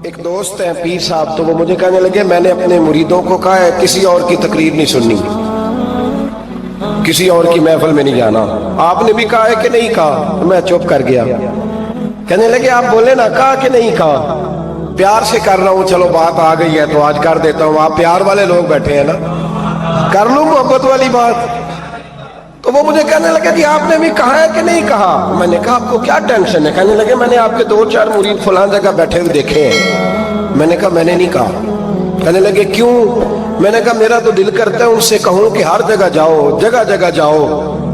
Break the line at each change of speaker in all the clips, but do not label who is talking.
ایک دوست ہیں پیر صاحب، تو وہ مجھے کہنے لگے میں نے اپنے مریدوں کو کہا ہے کسی اور کی تقریر نہیں سننی، کسی اور کی محفل میں نہیں جانا۔ آپ نے بھی کہا ہے کہ نہیں کہا؟ میں چپ کر گیا۔ کہنے لگے آپ بولے نا، کہا کہ نہیں کہا؟ پیار سے کر رہا ہوں، چلو بات آ گئی ہے تو آج کر دیتا ہوں، آپ پیار والے لوگ بیٹھے ہیں نا، کر لوں محبت والی بات۔ تو وہ مجھے کہنے لگے کہ آپ نے بھی کہا ہے کہ نہیں کہا؟ میں نے کہا آپ کو کیا ٹینشن ہے؟ کہنے لگے میں نے آپ کے 2-4 مرید فلان جگہ بیٹھے ہوئے دیکھے ہیں۔ میں نے کہا میں نے نہیں کہا۔ کہنے لگے کیوں؟ میں نے کہا میرا تو دل کرتا ہے ان سے کہوں کہ ہر جگہ جاؤ، جگہ جگہ جاؤ،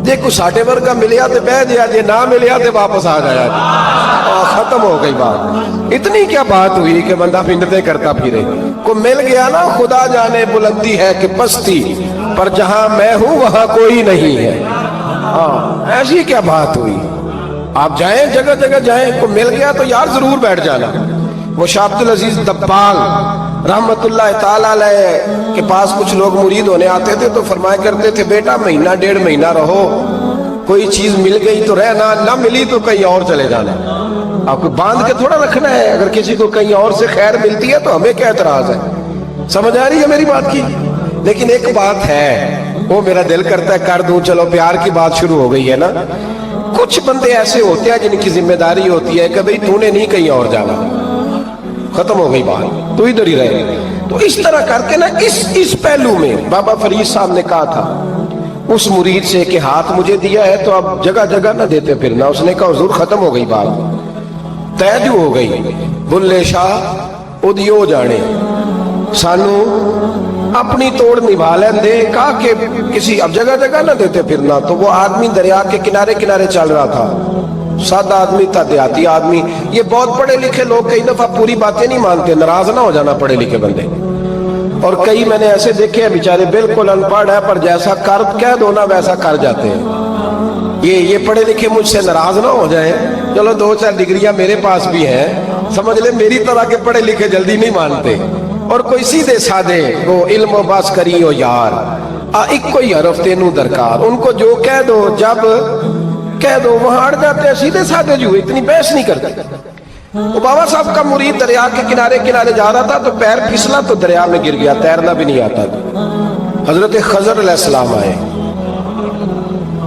دیکھو ساٹے ورگا ملیا تو بہ جیا جے، نہ ملیا تو واپس آ جایا جے، ختم ہو گئی بات۔ اتنی کیا بات ہوئی کہ بندہ منتیں کرتا پھرے؟ کو مل گیا نا، خدا جانے بلندی ہے کہ پستی، پر جہاں میں ہوں وہاں کوئی نہیں ہے۔ ایسی کیا بات ہوئی؟ آپ جائیں، جگہ جگہ جائیں، کو مل گیا تو یار ضرور بیٹھ جانا۔ وہ شاہ عبدالعزیز دبال رحمت اللہ تعالیٰ علیہ کے پاس کچھ لوگ مرید ہونے آتے تھے تو فرمایا کرتے تھے بیٹا 1-1.5 مہینہ رہو، کوئی چیز مل گئی تو رہنا، نہ ملی تو کہیں اور چلے جانا۔ آپ کو باندھ کے تھوڑا رکھنا ہے، اگر کسی کو کہیں اور سے خیر ملتی ہے تو ہمیں کیا اعتراض ہے؟ سمجھ آ رہی ہے میری بات کی؟ لیکن ایک بات ہے، وہ میرا دل کرتا ہے کر دوں، چلو پیار کی بات شروع ہو گئی ہے نا۔ کچھ بندے ایسے ہوتے ہیں جن کی ذمہ داری ہوتی ہے کہ بھئی تو نے نہیں کہیں اور جانا، ختم ہو گئی بات، تو ادھر ہی رہے۔ تو اس طرح کر کے نا اس پہلو میں بابا فرید صاحب نے کہا تھا اس مرید سے کہ ہاتھ مجھے دیا ہے تو اب جگہ جگہ نہ دیتے پھرنا۔ اس نے کہا حضور ختم ہو گئی بات، طے جو ہو گئی، بلے شاہ ادیو جانے، سانو اپنی توڑ نبھا لیں دے، کہا کہ کسی اب جگہ جگہ نہ دیتے پھرنا۔ تو وہ آدمی دریا کے کنارے کنارے چل رہا تھا، سادہ آدمی تھا، دیہاتی آدمی۔ یہ بہت پڑھے لکھے لوگ کئی دفعہ پوری باتیں نہیں مانتے، ناراض نہ ہو جانا پڑھے لکھے بندے، اور کئی میں نے ایسے دیکھے ہیں بیچارے بالکل ان پڑھ ہے پر جیسا کر کہہ دو نا ویسا کر جاتے ہیں۔ یہ پڑھے لکھے مجھ سے ناراض نہ ہو جائیں، چلو 2-4 ڈگریاں میرے پاس بھی ہیں، سمجھ لے میری طرح کے پڑھے لکھے جلدی نہیں مانتے، اور کوئی سیدھے سادے وہ علم و باس کری ہو یار، ایک کوئی حرف تینوں درکار، ان کو جو کہہ دو جب کہہ دو وہاں اڑ جاتے ہیں، سیدھے سادے جو اتنی بحث نہیں کرتے۔ وہ بابا صاحب کا مرید دریا کے کنارے کنارے جا رہا تھا تو پیر پھسلا تو دریا میں گر گیا، تیرنا بھی نہیں آتا تھا۔ حضرت خضر علیہ السلام آئے،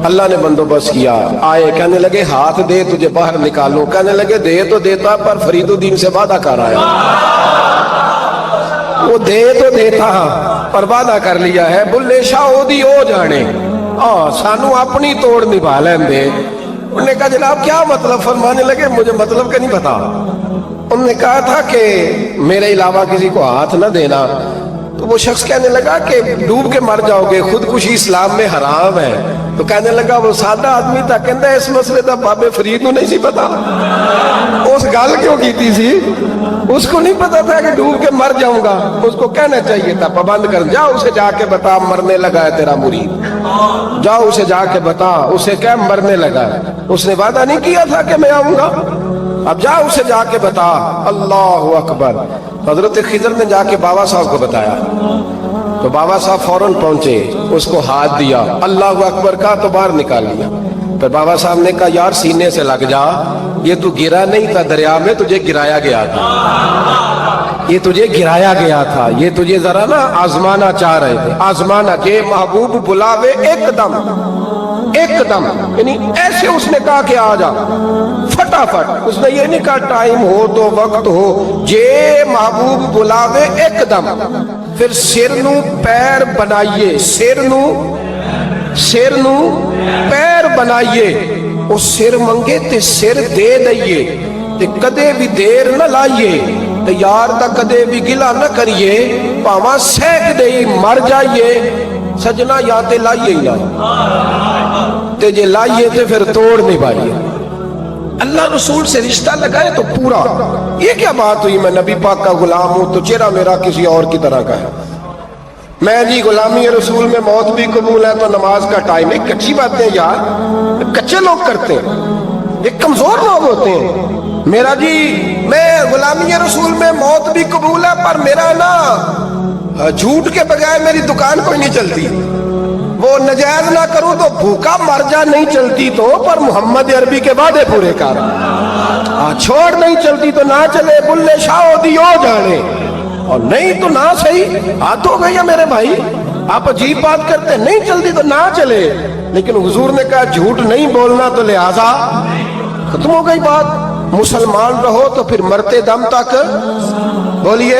اللہ نے بندوبست کیا، آئے، کہنے لگے ہاتھ دے تجھے باہر نکالوں، کہنے لگے دے تو دیتا پر فرید الدین سے وعدہ کر آیا۔ وہ دے تو دیتا پر وعدہ کر لیا ہے، بلے شاہ اودی او جانے، سانو اپنی توڑ نبھا لیں دے۔ انہوں نے کہا جناب کیا مطلب؟ فرمانے لگے مجھے مطلب کا نہیں پتا۔ انہوں نے کہا تھا کہ میرے علاوہ کسی کو ہاتھ نہ دینا۔ تو وہ شخص کہنے لگا کہ ڈوب کے مر جاؤ گے، خودکشی اسلام میں حرام ہے۔ تو کہنے لگا وہ سادہ آدمی تھا، کہندہ اس مسئلے تھا بابے فرید نہیں سی پتا، اس گال کیوں کیتی سی؟ اس کو نہیں پتا تھا کہ ڈوب کے مر جاؤں گا، اس کو کہنا چاہیے تھا پابند کر، جا اسے جا کے بتا مرنے لگا ہے تیرا مرید، جا اسے جا کے بتا، اسے کیا مرنے لگا ہے، اس نے وعدہ نہیں کیا تھا کہ میں آؤں گا، اب جا اسے جا کے بتا۔ اللہ اکبر۔ حضرت خضر نے جا کے بابا صاحب کو بتایا تو بابا صاحب فوراً پہنچے، اس کو ہاتھ دیا، اللہ اکبر کہا تو باہر نکال لیا۔ پھر بابا صاحب نے کہا یار سینے سے لگ جا، یہ تو گرا نہیں تھا دریا میں، تجھے گرایا گیا تھا، یہ تجھے گرایا گیا تھا، یہ تجھے ذرا نا آزمانا چاہ رہے تھے، آزمانا کہ محبوب بلاوے ایک دم، یعنی ایسے اس نے کہا کہ آ جا فٹافٹ، اس نے یہ نہیں کہا ٹائم ہو تو وقت ہو، جے محبوب بلاوے ایک دم۔ پھر سر نو پیر بنائیے، سر نو پیر بنائیے، وہ سر منگے تے سر دے دئیے، تے کدے بھی دیر نہ لائیے، تے یار دا کدے بھی گلا نہ کریے، پاواں سینک دئی مر جائیے، سجنا یا تے لائیے ہی نہ، تے جے لائیے تے پھر توڑ نہیں پائیے۔ اللہ رسول سے رشتہ لگائے تو پورا۔ یہ کیا بات ہوئی میں نبی پاک کا غلام ہوں تو چہرہ میرا کسی اور کی طرح کا ہے، میں جی غلامی رسول میں موت بھی قبول ہے تو نماز کا ٹائم ہے۔ کچھی باتیں یار کچے لوگ کرتے ہیں، یہ کمزور لوگ ہوتے ہیں۔ میرا جی میں غلامی رسول میں موت بھی قبول ہے پر میرا نا جھوٹ کے بغیر میری دکان کوئی نہیں چلتی، وہ نجائز نہ کروں تو بھوکا مر جا نہیں چلتی تو، پر محمد عربی کے وعدے پورے کر۔ چھوڑ نہیں چلتی تو نہ چلے، بلے شاہ دیو جانے، اور نہیں تو نہ صحیح. ہاتھ ہو گئی میرے بھائی، آپ عجیب بات کرتے، نہیں چلتی تو نہ چلے. لیکن حضور نے کہا جھوٹ نہیں بولنا، تو لہذا ختم ہو گئی بات. مسلمان رہو تو پھر مرتے دم تک بولیے.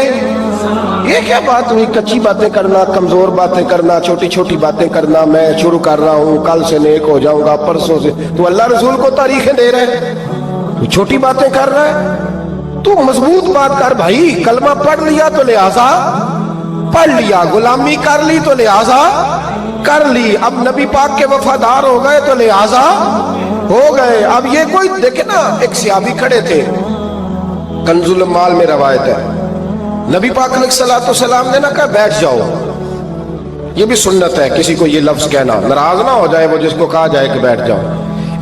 یہ کیا بات ہوئی؟ کچی باتیں کرنا، کمزور باتیں کرنا، چھوٹی چھوٹی باتیں کرنا. میں شروع کر رہا ہوں، کل سے نیک ہو جاؤں گا، پرسوں سے. تو اللہ رسول کو تاریخیں دے رہے، تو چھوٹی باتیں کر رہا ہے. تو مضبوط بات کر بھائی. کلمہ پڑھ لیا تو لہذا پڑھ لیا، غلامی کر لی تو لہذا کر لی. اب نبی پاک کے وفادار ہو گئے تو لہذا ہو گئے. اب یہ کوئی دیکھے نا، ایک صحابی کھڑے تھے، کنز المال میں روایت ہے، نبی پاک علیہ الصلوۃ والسلام نے نہ کہا بیٹھ جاؤ. یہ بھی سنت ہے کسی کو یہ لفظ کہنا، ناراض نہ ہو جائے وہ جس کو کہا جائے کہ بیٹھ جاؤ.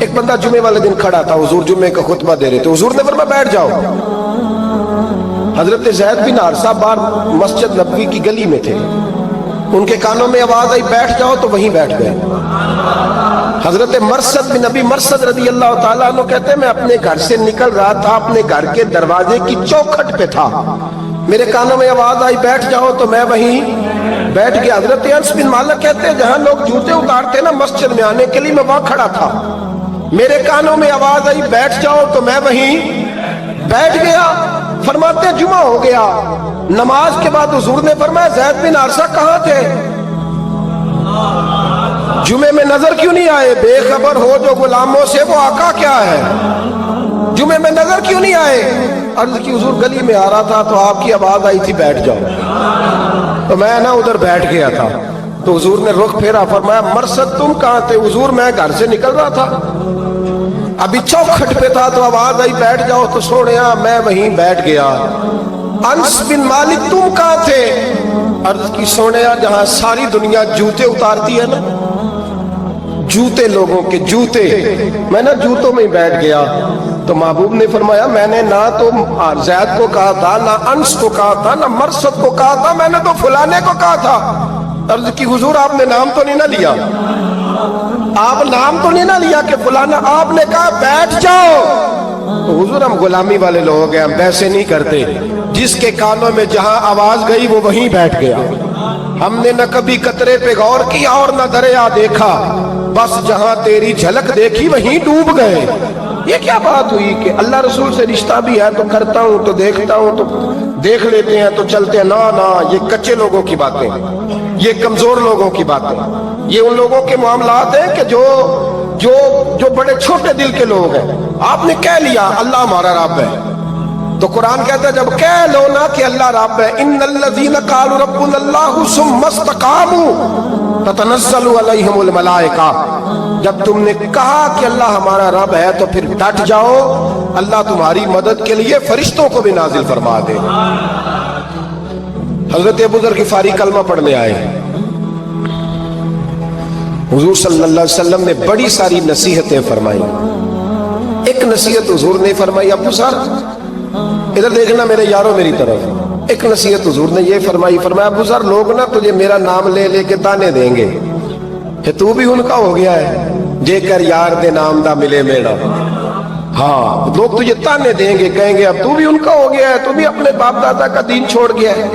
ایک بندہ جمعے والے دن کھڑا تھا، حضور جمعے کا خطبہ دے رہے تھے، حضور نے فرمایا بیٹھ جاؤ. حضرت زید بن حارثہ باہر مسجد نبوی کی گلی میں تھے، ان کے کانوں میں آواز آئی بیٹھ جاؤ، تو وہیں بیٹھ گئے. حضرت مرثد بن نبی مرثد رضی اللہ تعالیٰ عنہ کہتے ہیں میں اپنے گھر سے نکل رہا تھا، اپنے گھر کے دروازے کی چوکھٹ پہ تھا، میرے کانوں میں آواز آئی بیٹھ جاؤ، تو میں وہیں بیٹھ گیا. حضرت انس بن مالک کہتے ہیں جہاں لوگ جوتے اتارتے نا مسجد میں آنے کے لیے، میں وہاں کھڑا تھا، میرے کانوں میں آواز آئی بیٹھ جاؤ، تو میں وہیں بیٹھ گیا. فرماتے ہیں جمعہ ہو گیا، نماز کے بعد حضور نے فرمایا زید بن حارثہ کہاں تھے؟ جمعے میں نظر کیوں نہیں آئے؟ بے خبر ہو جو غلاموں سے، وہ آقا کیا ہے؟ جمعے میں نظر کیوں نہیں آئے؟ عرض کی حضور گلی میں آ رہا تھا تو آپ کی آواز آئی تھی بیٹھ جاؤ، تو میں نا ادھر بیٹھ گیا تھا. تو حضور نے رخ پھیرا، فرمایا مرثد تم کہاں تھے؟ حضور میں گھر سے نکل رہا تھا، ابھی چوکھٹ پہ تھا تو آواز آئی بیٹھ جاؤ، تو سوڑیا میں وہیں بیٹھ گیا. انس بن مالک تم کہاں تھے؟ عرض کی سوڑیا جہاں ساری دنیا جوتے اتارتی ہے نا، جوتے لوگوں کے جوتے، میں نا جوتوں میں ہی بیٹھ گیا. تو محبوب نے فرمایا میں نے نہ تو زید کو کہا تھا، نہ انس کو کہا تھا، نہ مرثد کو کہا تھا، میں نے تو فلانے کو کہا تھا. عرض کی حضور آپ نے نام تو نہیں نہ لیا، آپ نام تو نہیں نہ لیا کہ فلانا، آپ نے کہا بیٹھ جاؤ. تو حضور ہم غلامی والے لوگ ہیں، ہم ویسے نہیں کرتے، جس کے کانوں میں جہاں آواز گئی وہ وہیں بیٹھ گیا. ہم نے نہ کبھی قطرے پہ غور کیا اور نہ دریا دیکھا، بس جہاں تیری جھلک دیکھی وہیں ڈوب گئے. یہ کیا بات ہوئی کہ اللہ رسول سے رشتہ بھی ہے تو کرتا ہوں، تو دیکھتا ہوں تو دیکھ لیتے ہیں تو چلتے ہیں. نہ یہ کچے لوگوں کی باتیں، یہ کمزور لوگوں کی باتیں، یہ ان لوگوں کے معاملات ہیں کہ جو بڑے چھوٹے دل کے لوگ ہیں. آپ نے کہہ لیا اللہ ہمارا رب ہے، تو قرآن کہتا ہے جب کہہ لو نا کہ اللہ رب ہے، ان الذین قالوا ربنا اللہ ثم استقاموا تتنزل علیہم الملائکہ، جب تم نے کہا کہ اللہ ہمارا رب ہے تو پھر ڈٹ جاؤ، اللہ تمہاری مدد کے لیے فرشتوں کو بھی نازل فرما دے. حضرت ابو ذر غفاری کلمہ پڑھنے آئے، حضور صلی اللہ علیہ وسلم نے بڑی ساری نصیحتیں فرمائی. ایک نصیحت حضور نے فرمائی، ابو ذر ادھر دیکھنا میرے یاروں میری طرف. ایک نصیحت حضور نے یہ فرمائی، فرمایا ابو ذر لوگ نا تجھے میرا نام لے لے کے تانے دیں گے کہ تو بھی ان کا ہو گیا ہے، جے کر یار دے نام دا ملے میرا. ہاں لوگ تجھے تانے دیں گے، کہیں گے اب تو بھی ان کا ہو گیا ہے، تو بھی اپنے باپ دادا کا دین چھوڑ گیا ہے.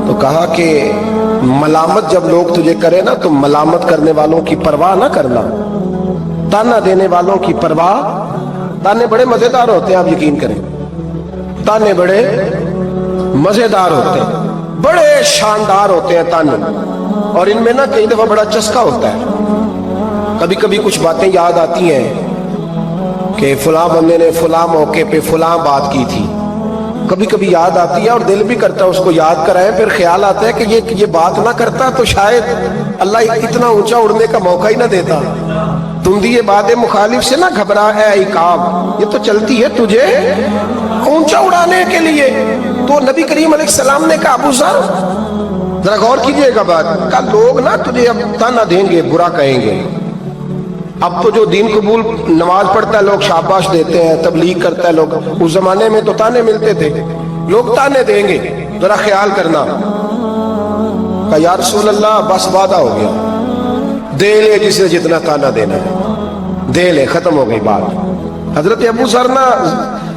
تو کہا کہ ملامت جب لوگ تجھے کرے نا تو ملامت کرنے والوں کی پرواہ نہ کرنا، تانا دینے والوں کی پرواہ. تانے بڑے مزیدار ہوتے ہیں، آپ یقین کریں، تانے بڑے مزیدار ہوتے ہیں، بڑے شاندار ہوتے ہیں تانے، اور ان میں نا کئی دفعہ بڑا چسکا ہوتا ہے. کبھی کبھی کچھ باتیں یاد آتی ہیں کہ فلاں بندے نے فلاں موقع پہ فلاں بات کی تھی، کبھی کبھی یاد آتی ہے اور دل بھی کرتا ہے اس کو یاد کرائیں. پھر خیال آتا ہے کہ یہ بات نہ کرتا تو شاید اللہ اتنا اونچا اڑنے کا موقع ہی نہ دیتا. تم دیے باد مخالف سے نہ گھبرا اے عقاب، یہ تو چلتی ہے تجھے اونچا اڑانے کے لیے. تو نبی کریم علیہ السلام نے کہا ابو ذر ذرا غور کیجئے گا بات، کہا لوگ نا تجھے اب تانا دیں گے، برا کہیں گے. اب تو جو دین قبول نماز پڑھتا ہے لوگ شاباش دیتے ہیں، تبلیغ کرتا ہے لوگ. اس زمانے میں تو تانے ملتے تھے، لوگ تانے دیں گے، ذرا خیال کرنا. کہا یا رسول اللہ بس وعدہ ہو گیا، دے لے جسے جتنا تانا دینا ہے، دے لے، ختم ہو گئی بات. حضرت ابو ذر نا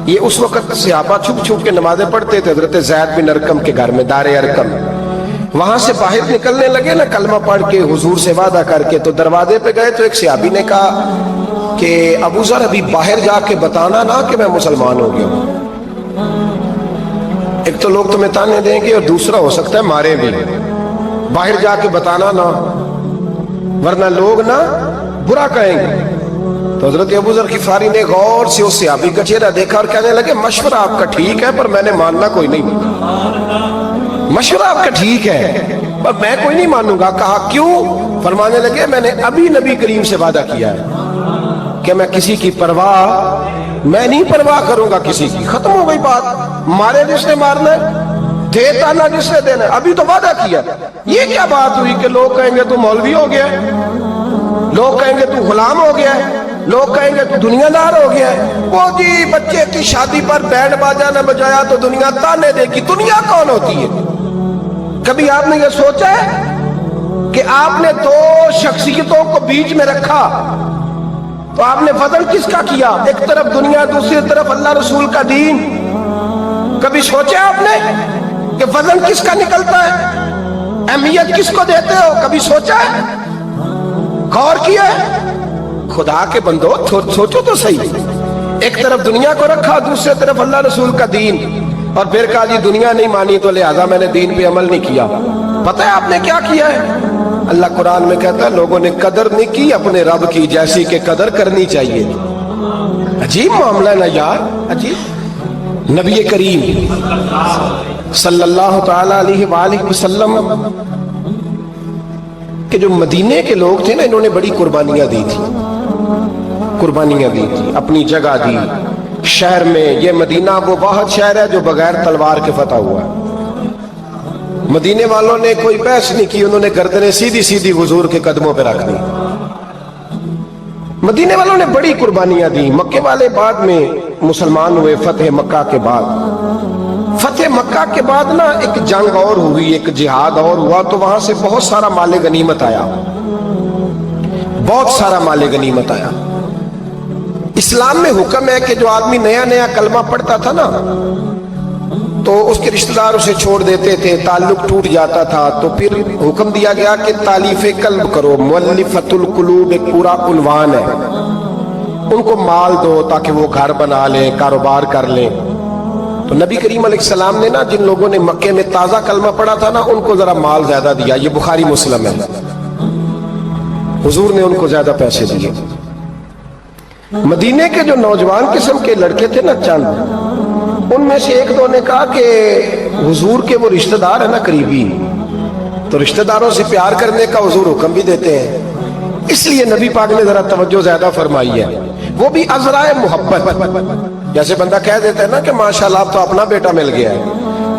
یہ اس وقت صحابہ چھپ چھپ کے نمازیں پڑھتے تھے حضرت زید بن ارقم کے گھر میں، دار ارقم. وہاں سے باہر نکلنے لگے نا کلمہ پڑھ کے حضور سے وعدہ کر کے، تو دروازے پہ گئے تو ایک صحابی نے کہا کہ ابو ذر ابھی باہر جا کے بتانا نا کہ میں مسلمان ہو گیا ہوں. ایک تو لوگ تمہیں تانے دیں گے اور دوسرا ہو سکتا ہے مارے بھی. باہر جا کے بتانا نا ورنہ لوگ نا برا کہیں گے. تو حضرت ابو ذر غفاری نے غور سے اس صحابی کا چہرہ دیکھا اور کہنے لگے مشورہ آپ کا ٹھیک ہے پر میں نے ماننا کوئی نہیں. مشورہ آپ کا ٹھیک ہے پر میں کوئی نہیں مانوں گا. کہا کیوں؟ فرمانے لگے میں نے ابھی نبی کریم سے وعدہ کیا ہے کہ میں کسی کی پرواہ میں نہیں پرواہ کروں گا کسی کی. ختم ہو گئی بات. مارے جس نے مارنا ہے، دیتا نہ جس نے دینا ہے. ابھی تو وعدہ کیا. یہ کیا بات ہوئی کہ لوگ کہیں گے تو مولوی ہو گیا ہے، لوگ کہیں گے تو غلام ہو گیا ہے، لوگ کہیں گے تو دنیا دار ہو گیا ہے. وہ جی بچے کی شادی پر بینڈ باجا نہ بجایا تو دنیا تانے دے گی. دنیا کون ہوتی ہے؟ کبھی آپ نے یہ سوچا ہے کہ آپ نے دو شخصیتوں کو بیچ میں رکھا تو آپ نے وزن کس کا کیا؟ ایک طرف دنیا، دوسری طرف اللہ رسول کا دین. کبھی سوچا آپ نے کہ وزن کس کا نکلتا ہے؟ اہمیت کس کو دیتے ہو؟ کبھی سوچا ہے؟ غور کیا ہے؟ خدا کے بندو سوچو تو صحیح. ایک طرف دنیا کو رکھا، دوسری طرف اللہ رسول کا دین، اور پھر کہا جی دنیا نہیں مانی تو لہذا میں نے دین پہ عمل نہیں کیا. پتہ ہے آپ نے کیا کیا ہے؟ اللہ قرآن میں کہتا ہے لوگوں نے قدر نہیں کی اپنے رب کی جیسی کہ قدر کرنی چاہیے. عجیب معاملہ ہے نا یار، عجیب. نبی کریم صلی اللہ تعالی علیہ وآلہ وسلم کہ جو مدینے کے لوگ تھے نا، انہوں نے بڑی قربانیاں دی تھی، قربانیاں دی تھی، اپنی جگہ دی. شہر میں یہ مدینہ وہ واحد شہر ہے جو بغیر تلوار کے فتح ہوا ہے. مدینے والوں نے کوئی بحث نہیں کی، انہوں نے گردنیں سیدھی سیدھی حضور کے قدموں پہ رکھ دی. مدینے والوں نے بڑی قربانیاں دی. مکے والے بعد میں مسلمان ہوئے فتح مکہ کے بعد. فتح مکہ کے بعد نا ایک جنگ اور ہوئی، ایک جہاد اور ہوا، تو وہاں سے بہت سارا مال غنیمت آیا، بہت سارا مال غنیمت آیا. اسلام میں حکم ہے کہ جو آدمی نیا نیا کلمہ پڑھتا تھا نا تو اس کے رشتہ دار اسے چھوڑ دیتے تھے، تعلق ٹوٹ جاتا تھا. تو پھر حکم دیا گیا کہ تالیف قلب کرو. مؤلفۃ القلوب ایک پورا عنوان ہے. ان کو مال دو تاکہ وہ گھر بنا لیں، کاروبار کر لیں. تو نبی کریم علیہ السلام نے نا جن لوگوں نے مکے میں تازہ کلمہ پڑھا تھا نا ان کو ذرا مال زیادہ دیا. یہ بخاری مسلم ہے. حضور نے ان کو زیادہ پیسے دیے. مدینے کے جو نوجوان قسم کے لڑکے تھے نا چند، ان میں سے ایک دو نے کہا کہ حضور کے وہ رشتہ دار ہیں نا قریبی، تو رشتہ داروں سے پیار کرنے کا حضور حکم بھی دیتے ہیں، اس لیے نبی پاک نے ذرا توجہ زیادہ فرمائی ہے. وہ بھی عذرائے محبت. جیسے بندہ کہہ دیتا ہے نا کہ ماشاءاللہ اب تو اپنا بیٹا مل گیا ہے،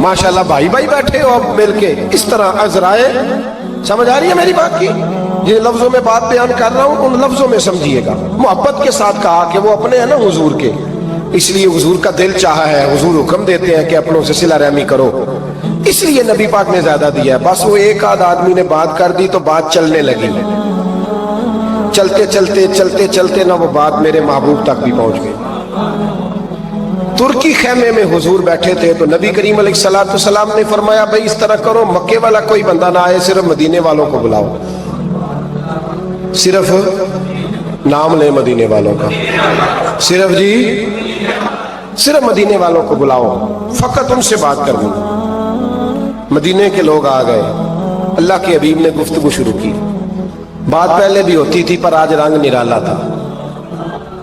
ماشاءاللہ بھائی بھائی بیٹھے ہو اب مل کے، اس طرح عذرائے. سمجھ آ رہی ہے میری بات کی؟ جن لفظوں میں بات بیان کر رہا ہوں ان لفظوں میں سمجھیے گا. محبت کے ساتھ کہا کہ وہ اپنے ہیں نا حضور کے، اس لیے حضور کا دل چاہا ہے، حضور حکم دیتے ہیں کہ اپنوں سے صلہ رحمی کرو، اس لیے نبی پاک نے زیادہ دیا ہے. بس وہ ایک آدھ آدمی نے بات کر دی تو بات چلنے لگی. چلتے چلتے چلتے چلتے نہ وہ بات میرے محبوب تک بھی پہنچ گئی. ترکی خیمے میں حضور بیٹھے تھے تو نبی کریم علیہ السلام نے فرمایا بھائی اس طرح کرو، مکے والا کوئی بندہ نہ آئے، صرف مدینے والوں کو بلاؤ. صرف نام لے مدینے والوں کا، صرف صرف مدینے والوں کو بلاؤ، فقط ان سے بات کرنی. مدینے کے لوگ آ گئے. اللہ کے حبیب نے گفتگو شروع کی. بات پہلے بھی ہوتی تھی پر آج رنگ نرالا تھا.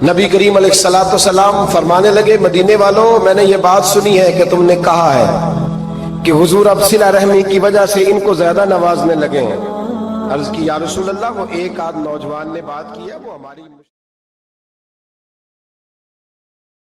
نبی کریم علیہ السلام فرمانے لگے مدینے والوں، میں نے یہ بات سنی ہے کہ تم نے کہا ہے کہ حضور اب صلہ رحمی کی وجہ سے ان کو زیادہ نوازنے لگے ہیں. عرض کی یا رسول اللہ وہ ایک آدھ نوجوان نے بات کی ہے وہ ہماری